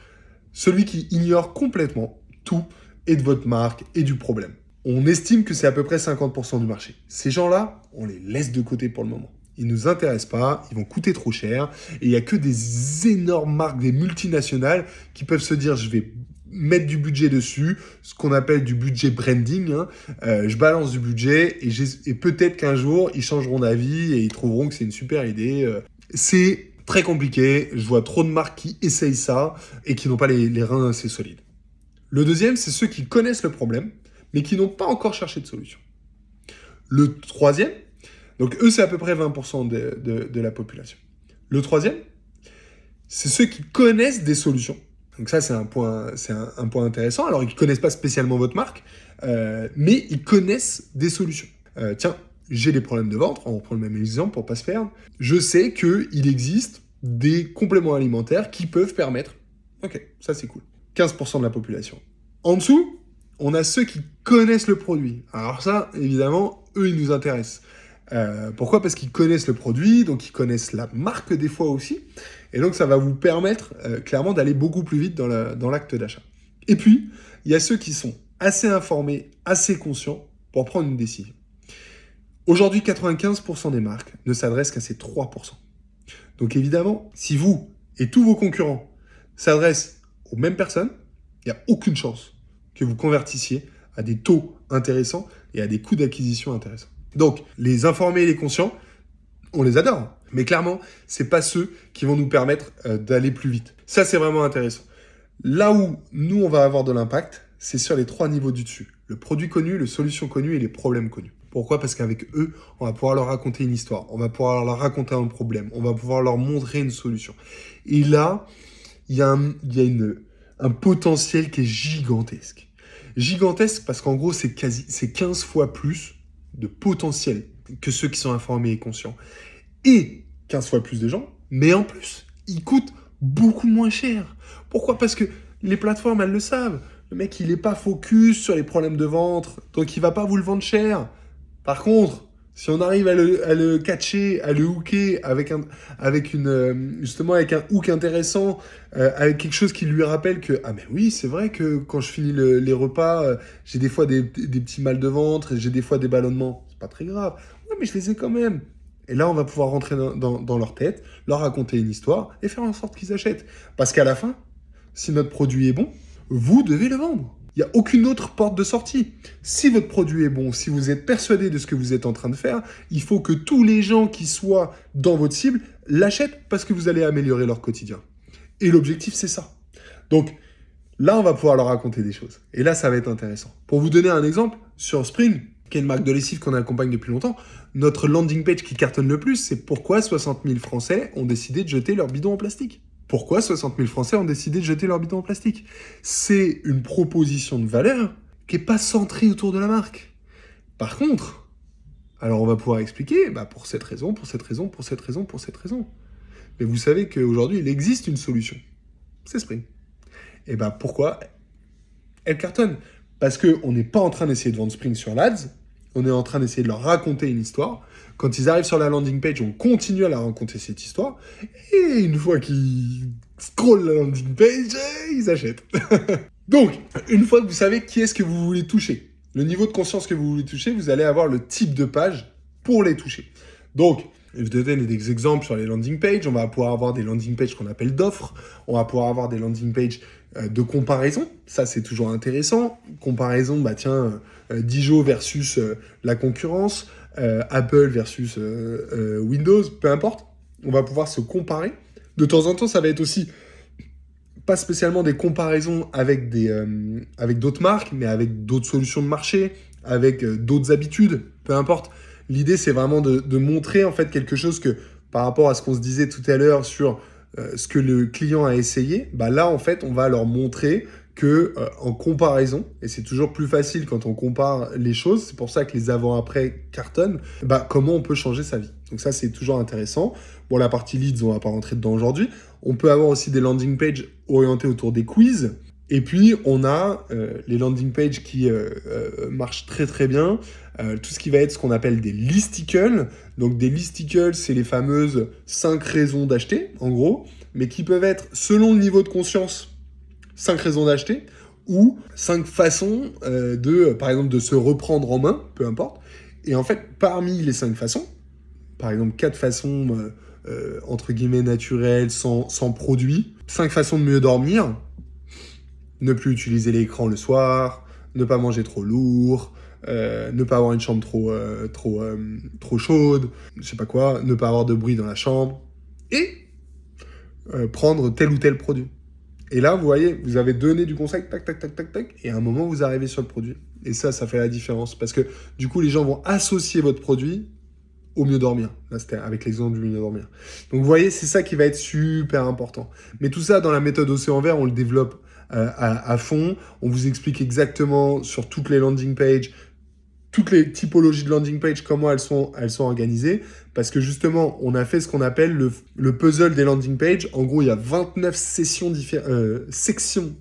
Celui qui ignore complètement tout et de votre marque et du problème. On estime que c'est à peu près 50% du marché. Ces gens-là, on les laisse de côté pour le moment. Ils ne nous intéressent pas, ils vont coûter trop cher, et il n'y a que des énormes marques, des multinationales, qui peuvent se dire, je vais mettre du budget dessus, ce qu'on appelle du budget branding, je balance du budget, et peut-être qu'un jour, ils changeront d'avis, et ils trouveront que c'est une super idée. C'est très compliqué, je vois trop de marques qui essayent ça, et qui n'ont pas les reins assez solides. Le deuxième, c'est ceux qui connaissent le problème, mais qui n'ont pas encore cherché de solution. Le troisième, donc eux, c'est à peu près 20% de la population. Le troisième, c'est ceux qui connaissent des solutions. Donc ça, c'est un point intéressant. Alors, ils ne connaissent pas spécialement votre marque, mais ils connaissent des solutions. Tiens, j'ai des problèmes de ventre, on reprend le même exemple pour ne pas se perdre. Je sais qu'il existe des compléments alimentaires qui peuvent permettre... Ok, ça c'est cool. 15% de la population. En dessous, on a ceux qui connaissent le produit. Alors ça, évidemment, eux, ils nous intéressent. Pourquoi? Parce qu'ils connaissent le produit, donc ils connaissent la marque des fois aussi, et donc ça va vous permettre clairement d'aller beaucoup plus vite dans l'acte d'achat. Et puis, il y a ceux qui sont assez informés, assez conscients pour prendre une décision. Aujourd'hui, 95% des marques ne s'adressent qu'à ces 3%. Donc évidemment, si vous et tous vos concurrents s'adressent aux mêmes personnes, il n'y a aucune chance que vous convertissiez à des taux intéressants et à des coûts d'acquisition intéressants. Donc, les informés et les conscients, on les adore. Mais clairement, c'est pas ceux qui vont nous permettre d'aller plus vite. Ça, c'est vraiment intéressant. Là où nous, on va avoir de l'impact, c'est sur les 3 niveaux du dessus. Le produit connu, les solutions connues et les problèmes connus. Pourquoi? Parce qu'avec eux, on va pouvoir leur raconter une histoire. On va pouvoir leur raconter un problème. On va pouvoir leur montrer une solution. Et là, il y a un potentiel qui est gigantesque. Gigantesque parce qu'en gros, c'est 15 fois plus de potentiel que ceux qui sont informés et conscients. Et 15 fois plus de gens, mais en plus, ils coûtent beaucoup moins cher. Pourquoi? Parce que les plateformes, elles le savent. Le mec, il n'est pas focus sur les problèmes de ventre, donc il va pas vous le vendre cher. Par contre, si on arrive à le catcher, à le hooker avec un hook intéressant, avec quelque chose qui lui rappelle que ah mais oui, c'est vrai que quand je finis les repas, j'ai des fois des petits mal de ventre, j'ai des fois des ballonnements, c'est pas très grave. Ouais, mais je les ai quand même. Et là, on va pouvoir rentrer dans leur tête, leur raconter une histoire et faire en sorte qu'ils achètent. Parce qu'à la fin, si notre produit est bon, vous devez le vendre. Il n'y a aucune autre porte de sortie. Si votre produit est bon, si vous êtes persuadé de ce que vous êtes en train de faire, il faut que tous les gens qui soient dans votre cible l'achètent parce que vous allez améliorer leur quotidien. Et l'objectif, c'est ça. Donc là, on va pouvoir leur raconter des choses. Et là, ça va être intéressant. Pour vous donner un exemple, sur Spring, qui est une marque de lessive qu'on accompagne depuis longtemps, notre landing page qui cartonne le plus, c'est pourquoi 60 000 Français ont décidé de jeter leur bidon en plastique. Pourquoi 60 000 Français ont décidé de jeter leur bidon en plastique? C'est une proposition de valeur qui n'est pas centrée autour de la marque. Par contre, alors on va pouvoir expliquer, pour cette raison, pour cette raison, pour cette raison, pour cette raison. Mais vous savez qu'aujourd'hui, il existe une solution. C'est Spring. Et pourquoi elle cartonne? Parce qu'on n'est pas en train d'essayer de vendre Spring sur l'Ads, on est en train d'essayer de leur raconter une histoire. Quand ils arrivent sur la landing page, on continue à leur raconter cette histoire. Et une fois qu'ils scrollent la landing page, ils achètent. Donc, une fois que vous savez qui est-ce que vous voulez toucher, le niveau de conscience que vous voulez toucher, vous allez avoir le type de page pour les toucher. Donc, je vous donne des exemples sur les landing pages. On va pouvoir avoir des landing pages qu'on appelle d'offres. On va pouvoir avoir des landing pages de comparaison. Ça, c'est toujours intéressant. Comparaison, Dijon versus la concurrence, Apple versus Windows, peu importe. On va pouvoir se comparer. De temps en temps, ça va être aussi pas spécialement des comparaisons avec d'autres marques, mais avec d'autres solutions de marché, avec d'autres habitudes, peu importe. L'idée, c'est vraiment de montrer en fait quelque chose que, par rapport à ce qu'on se disait tout à l'heure sur ce que le client a essayé, là, en fait, on va leur montrer que en comparaison, et c'est toujours plus facile quand on compare les choses, c'est pour ça que les avant-après cartonnent, comment on peut changer sa vie. Donc ça, c'est toujours intéressant. Bon, la partie leads, on va pas rentrer dedans aujourd'hui. On peut avoir aussi des landing pages orientées autour des quiz. Et puis, on a les landing pages qui marchent très très bien. Tout ce qui va être ce qu'on appelle des listicles. Donc, des listicles, c'est les fameuses 5 raisons d'acheter, en gros, mais qui peuvent être, selon le niveau de conscience, 5 raisons d'acheter, ou 5 façons par exemple, de se reprendre en main, peu importe. Et en fait, parmi les 5 façons, par exemple, 4 façons, entre guillemets, naturelles, sans produit, 5 façons de mieux dormir, ne plus utiliser l'écran le soir, ne pas manger trop lourd, ne pas avoir une chambre trop chaude, je sais pas quoi, ne pas avoir de bruit dans la chambre, et prendre tel ou tel produit. Et là, vous voyez, vous avez donné du conseil, tac, tac, tac, tac, tac, et à un moment, vous arrivez sur le produit. Et ça fait la différence, parce que du coup, les gens vont associer votre produit au mieux dormir. Là, c'était avec l'exemple du mieux dormir. Donc, vous voyez, c'est ça qui va être super important. Mais tout ça, dans la méthode Océan Vert, on le développe à fond. On vous explique exactement sur toutes les landing pages, toutes les typologies de landing page, comment elles sont organisées. Parce que justement, on a fait ce qu'on appelle le puzzle des landing pages. En gros, il y a 29 sections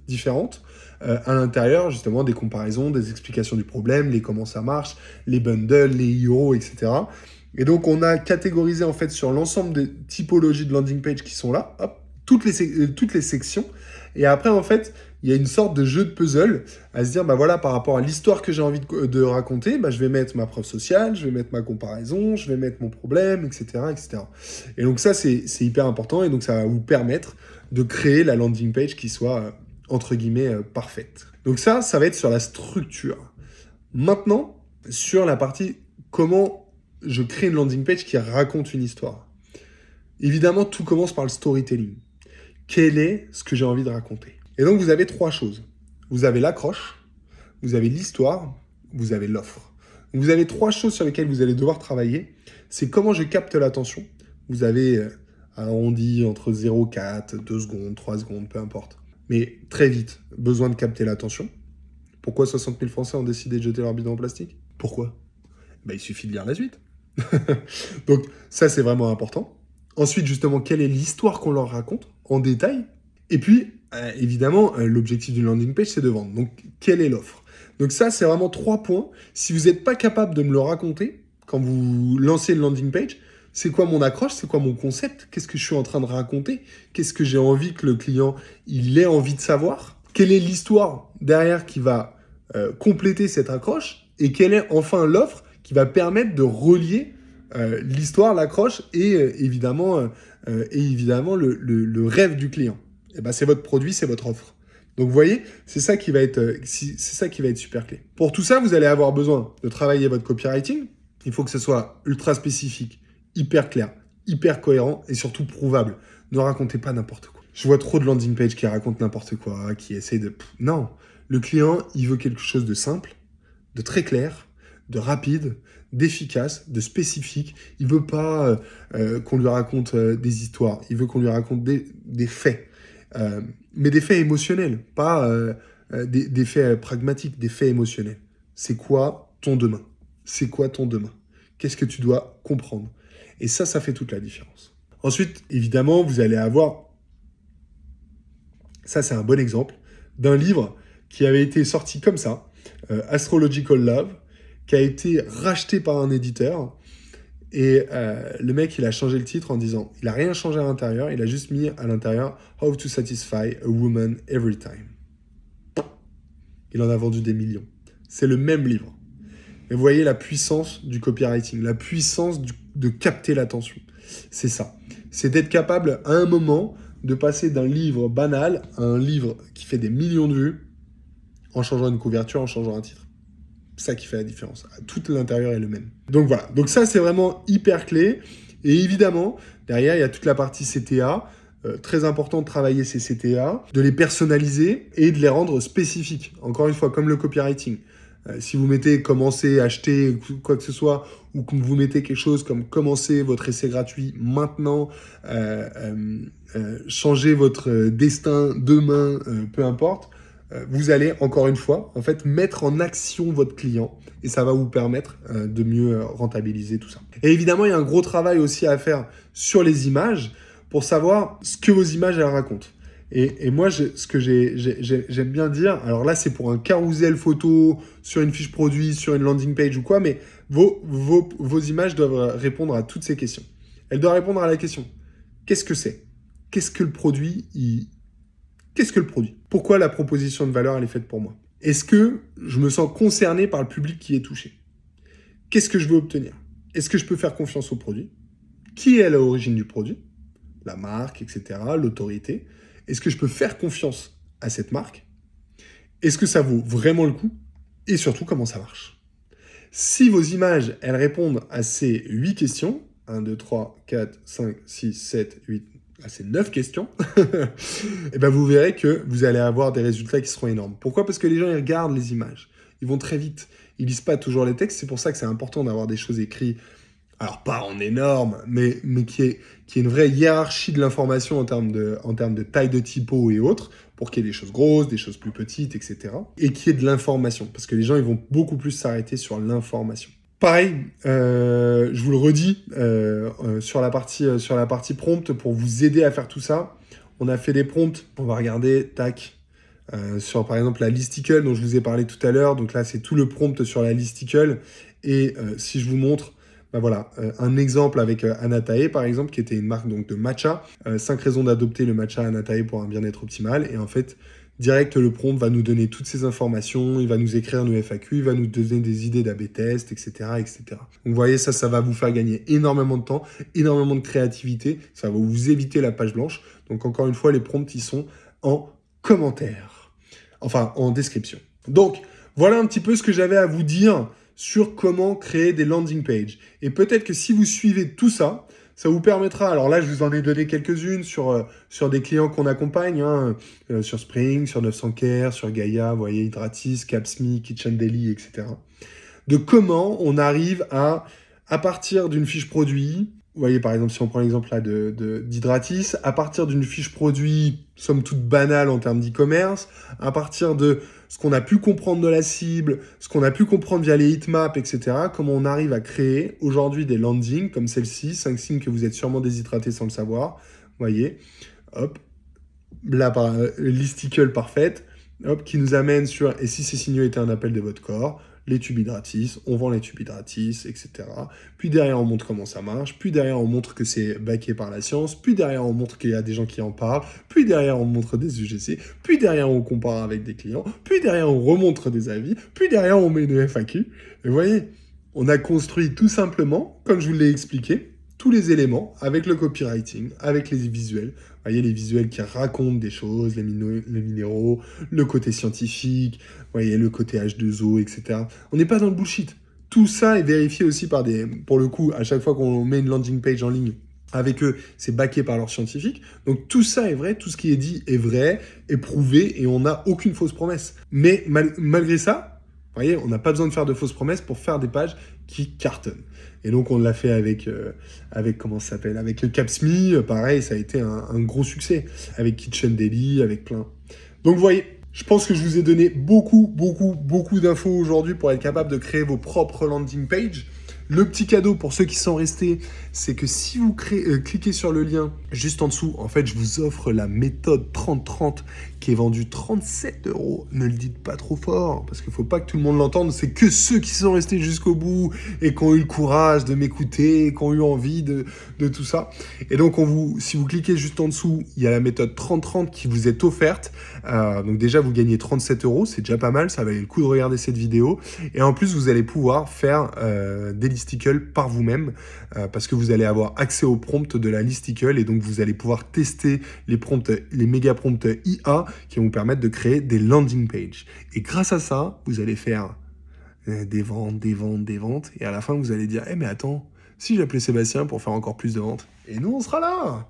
différentes à l'intérieur, justement, des comparaisons, des explications du problème, les comment ça marche, les bundles, les euros, etc. Et donc, on a catégorisé en fait sur l'ensemble des typologies de landing page qui sont là, hop, toutes les sections. Et après, en fait, il y a une sorte de jeu de puzzle à se dire, bah voilà, par rapport à l'histoire que j'ai envie de raconter, bah, je vais mettre ma preuve sociale, je vais mettre ma comparaison, je vais mettre mon problème, etc., etc. Et donc ça, c'est hyper important, et donc ça va vous permettre de créer la landing page qui soit, entre guillemets, parfaite. Donc ça va être sur la structure. Maintenant, sur la partie comment je crée une landing page qui raconte une histoire. Évidemment, tout commence par le storytelling. Quel est ce que j'ai envie de raconter? Et donc, vous avez 3 choses. Vous avez l'accroche, vous avez l'histoire, vous avez l'offre. Vous avez 3 choses sur lesquelles vous allez devoir travailler. C'est comment je capte l'attention. Vous avez arrondi entre 0,4, 2 secondes, 3 secondes, peu importe. Mais très vite, besoin de capter l'attention. Pourquoi 60 000 Français ont décidé de jeter leur bidon en plastique? Pourquoi? Il suffit de lire la suite. Donc, ça, c'est vraiment important. Ensuite, justement, quelle est l'histoire qu'on leur raconte en détail? Et puis, évidemment, l'objectif d'une landing page, c'est de vendre. Donc, quelle est l'offre? Donc ça, c'est vraiment 3 points. Si vous n'êtes pas capable de me le raconter quand vous lancez une landing page, c'est quoi mon accroche? C'est quoi mon concept? Qu'est-ce que je suis en train de raconter? Qu'est-ce que j'ai envie que le client il ait envie de savoir? Quelle est l'histoire derrière qui va compléter cette accroche? Et quelle est enfin l'offre qui va permettre de relier l'histoire, l'accroche et évidemment le rêve du client. Et ben, c'est votre produit, c'est votre offre. Donc vous voyez, c'est ça qui va être super clé. Pour tout ça, vous allez avoir besoin de travailler votre copywriting. Il faut que ce soit ultra spécifique, hyper clair, hyper cohérent et surtout prouvable. Ne racontez pas n'importe quoi. Je vois trop de landing page qui racontent n'importe quoi, qui essayent de... Non, le client, il veut quelque chose de simple, de très clair, de rapide, d'efficace, de spécifique. Il veut pas qu'on lui raconte des histoires. Il veut qu'on lui raconte des faits. Mais des faits émotionnels, pas des faits pragmatiques, des faits émotionnels. C'est quoi ton demain? C'est quoi ton demain? Qu'est-ce que tu dois comprendre? Et ça fait toute la différence. Ensuite, évidemment, vous allez avoir... Ça, c'est un bon exemple d'un livre qui avait été sorti comme ça, Astrological Love, qui a été racheté par un éditeur. Et le mec, il a changé le titre en disant, il n'a rien changé à l'intérieur, il a juste mis à l'intérieur « How to satisfy a woman every time ». Il en a vendu des millions. C'est le même livre. Et vous voyez la puissance du copywriting, la puissance de capter l'attention. C'est ça. C'est d'être capable, à un moment, de passer d'un livre banal à un livre qui fait des millions de vues en changeant une couverture, en changeant un titre. C'est ça qui fait la différence. Tout l'intérieur est le même. Donc voilà. Donc ça, c'est vraiment hyper clé. Et évidemment, derrière, il y a toute la partie CTA. Très important de travailler ces CTA, de les personnaliser et de les rendre spécifiques. Encore une fois, comme le copywriting. Si vous mettez commencer, acheter, quoi que ce soit, ou que vous mettez quelque chose comme commencer votre essai gratuit maintenant, changer votre destin demain, peu importe, vous allez, encore une fois, en fait, mettre en action votre client et ça va vous permettre de mieux rentabiliser tout ça. Et évidemment, il y a un gros travail aussi à faire sur les images pour savoir ce que vos images elles racontent. Et moi, ce que j'aime bien dire, alors là, c'est pour un carousel photo, sur une fiche produit, sur une landing page ou quoi, mais vos images doivent répondre à toutes ces questions. Elles doivent répondre à la question, qu'est-ce que c'est? Qu'est-ce que le produit Qu'est-ce que le produit? Pourquoi la proposition de valeur, elle est faite pour moi? Est-ce que je me sens concerné par le public qui est touché? Qu'est-ce que je veux obtenir? Est-ce que je peux faire confiance au produit? Qui est à l'origine du produit? La marque, etc., l'autorité. Est-ce que je peux faire confiance à cette marque? Est-ce que ça vaut vraiment le coup? Et surtout, comment ça marche? Si vos images, elles répondent à ces 8 questions, 1, 2, 3, 4, 5, 6, 7, 8, à ces 9 questions, et ben vous verrez que vous allez avoir des résultats qui seront énormes. Pourquoi? Parce que les gens, ils regardent les images. Ils vont très vite. Ils lisent pas toujours les textes. C'est pour ça que c'est important d'avoir des choses écrites. Alors, pas en énorme, mais qui est une vraie hiérarchie de l'information en termes de taille de typo et autres, pour qu'il y ait des choses grosses, des choses plus petites, etc. Et qu'il y ait de l'information, parce que les gens, ils vont beaucoup plus s'arrêter sur l'information. Pareil, je vous le redis, sur la partie prompt, pour vous aider à faire tout ça, on a fait des prompts, on va regarder, tac, sur par exemple la listicle dont je vous ai parlé tout à l'heure. Donc là, c'est tout le prompt sur la listicle. Et si je vous montre, Ben voilà, un exemple avec Anatae par exemple, qui était une marque donc de matcha. 5 raisons d'adopter le matcha Anatae pour un bien-être optimal. Et en fait, direct, le prompt va nous donner toutes ces informations, il va nous écrire nos FAQ, il va nous donner des idées d'AB test, etc., etc. Donc vous voyez, ça va vous faire gagner énormément de temps, énormément de créativité, ça va vous éviter la page blanche. Donc encore une fois, les prompts, ils sont en commentaire, enfin en description. Donc voilà un petit peu ce que j'avais à vous dire sur comment créer des landing pages. Et peut-être que si vous suivez tout ça, ça vous permettra, alors là je vous en ai donné quelques-unes sur des clients qu'on accompagne, hein, sur Spring, sur 900care, sur Gaia, vous voyez, Hydratis, Capsme, Kitchen Daily, etc. De comment on arrive à partir d'une fiche produit, vous voyez par exemple si on prend l'exemple là d'Hydratis, à partir d'une fiche produit somme toute banale en termes d'e-commerce, à partir de ce qu'on a pu comprendre de la cible, ce qu'on a pu comprendre via les heatmaps, etc., comment on arrive à créer aujourd'hui des landings comme celle-ci, 5 signes que vous êtes sûrement déshydraté sans le savoir, vous voyez, hop, là, listicle parfaite, hop, qui nous amène sur « Et si ces signaux étaient un appel de votre corps ?» les tubes Hydratis, on vend les tubes Hydratis, etc. Puis derrière, on montre comment ça marche. Puis derrière, on montre que c'est backé par la science. Puis derrière, on montre qu'il y a des gens qui en parlent. Puis derrière, on montre des UGC. Puis derrière, on compare avec des clients. Puis derrière, on remontre des avis. Puis derrière, on met une FAQ. Et vous voyez, on a construit tout simplement, comme je vous l'ai expliqué, tous les éléments avec le copywriting, avec les visuels. Vous voyez, les visuels qui racontent des choses, les minéraux, le côté scientifique, vous voyez, le côté H2O, etc. On n'est pas dans le bullshit. Tout ça est vérifié aussi par pour le coup, à chaque fois qu'on met une landing page en ligne, avec eux, c'est backé par leurs scientifiques. Donc tout ça est vrai, tout ce qui est dit est vrai, est prouvé, et on n'a aucune fausse promesse. Mais malgré ça, vous voyez, on n'a pas besoin de faire de fausses promesses pour faire des pages qui cartonnent. Et donc, on l'a fait avec comment ça s'appelle, avec le Capsme, pareil, ça a été un gros succès. Avec Kitchen Daily, avec plein. Donc, vous voyez, je pense que je vous ai donné beaucoup d'infos aujourd'hui pour être capable de créer vos propres landing pages. Le petit cadeau pour ceux qui sont restés, c'est que si vous cliquez sur le lien juste en dessous, en fait, je vous offre la méthode 30-30 qui est vendue 37 €. Ne le dites pas trop fort, parce qu'il ne faut pas que tout le monde l'entende. C'est que ceux qui sont restés jusqu'au bout et qui ont eu le courage de m'écouter, qui ont eu envie de tout ça. Et donc, si vous cliquez juste en dessous, il y a la méthode 30-30 qui vous est offerte. Donc déjà, vous gagnez 37 €, c'est déjà pas mal, ça valait le coup de regarder cette vidéo. Et en plus, vous allez pouvoir faire des listicles par vous-même, parce que vous allez avoir accès aux prompts de la listicle, et donc vous allez pouvoir tester les prompts, les méga prompts IA, qui vont vous permettre de créer des landing pages. Et grâce à ça, vous allez faire des ventes, et à la fin, vous allez dire « Eh mais attends, si j'appelais Sébastien pour faire encore plus de ventes ?» Et nous, on sera là.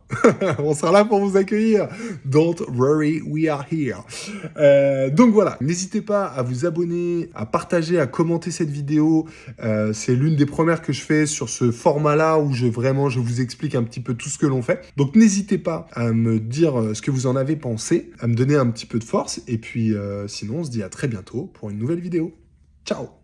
On sera là pour vous accueillir. Don't worry, we are here. Donc voilà, n'hésitez pas à vous abonner, à partager, à commenter cette vidéo. C'est l'une des premières que je fais sur ce format-là où je vous explique un petit peu tout ce que l'on fait. Donc n'hésitez pas à me dire ce que vous en avez pensé, à me donner un petit peu de force. Et puis sinon, on se dit à très bientôt pour une nouvelle vidéo. Ciao!